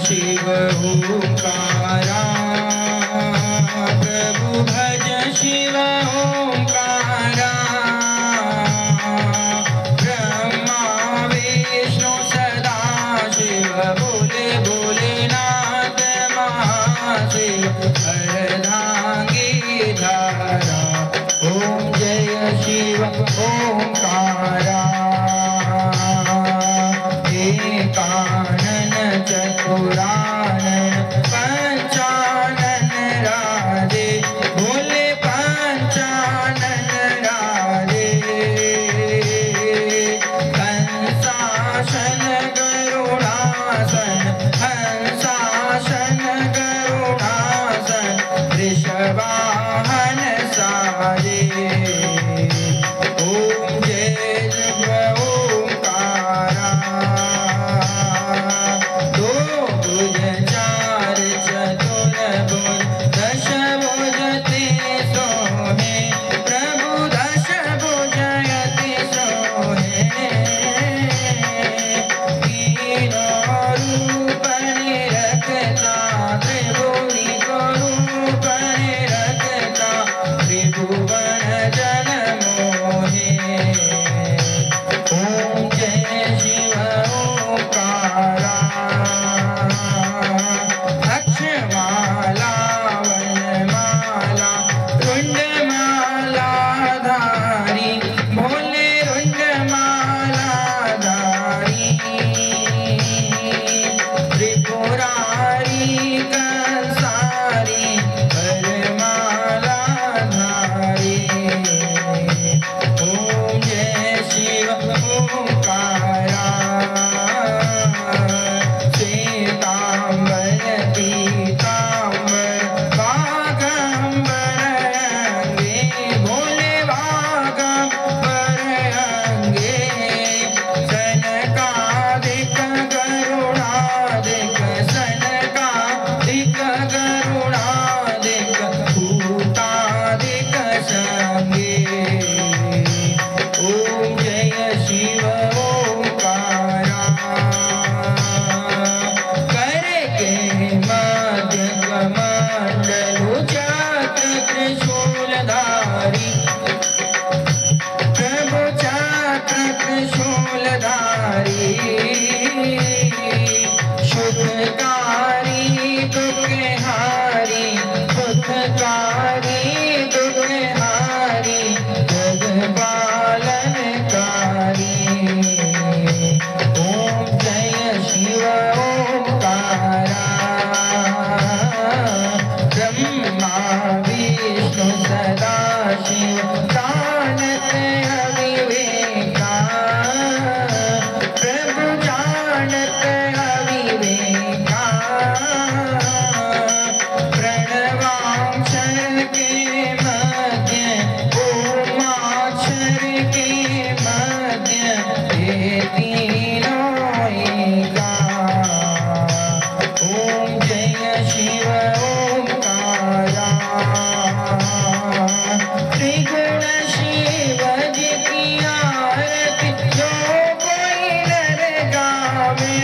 शिव ओंकारा, प्रभु भज शिव ओंकारा, ब्रह्मा विष्णु सदा शिव बोले भोलेनाथ महाशिव अर्धांगी धारा। ओम जय शिव ओंकारा, एकानन चतुरानन पंचानन राधे, बोले पंचानन राधे। कंसासन गरुड़ासन, हंसासन गरुड़ासन, वृषवाहन साजे। ओम जय शिव ओंकारा, दो भुज चार चतुर भुज, दश भुज ते सोहे, प्रभु दश भुज यति सोहे। तीनों रूप निरखता, त्रिभुवि को रूप निरखता, त्रिभुवन जन मोहे। ओम जय शिव ओंकारा, अक्षमाला वनमाला रुंडमाला धारी, भोले रुंडमाला धारी। त्रिपुरारी कंसारी वरमाला धारी। ओम जय शिव ओंकारा, श्वेतांबर पीतांबर वागंबर अंगे, भोले वागंबर अंगे। सनकादिक गरुड़ादिक, सनकादिक गरुड़ादिक, भूतादिक संगे। ओम जय शिव ओंकारा, करके मध्य कमंडलु चक्र त्रिशूलधारी, प्रभु चक्र त्रिशूलधारी। शुभकारी दुखहारी, दुखकारी दुखहारी, जगपालनकारी। ओम जय शिव ओंकारा, ब्रह्मा विष्णु सदा शिव जानत अविवेका, प्रभु जानत अविवेका। प्रणवाक्षर के मध्य, ओमाक्षर के मध्य, ये तीनों एका। ओम जय शिव ओंकारा, त्रिगुण शिव जी की आरती जो कोई नर गावे।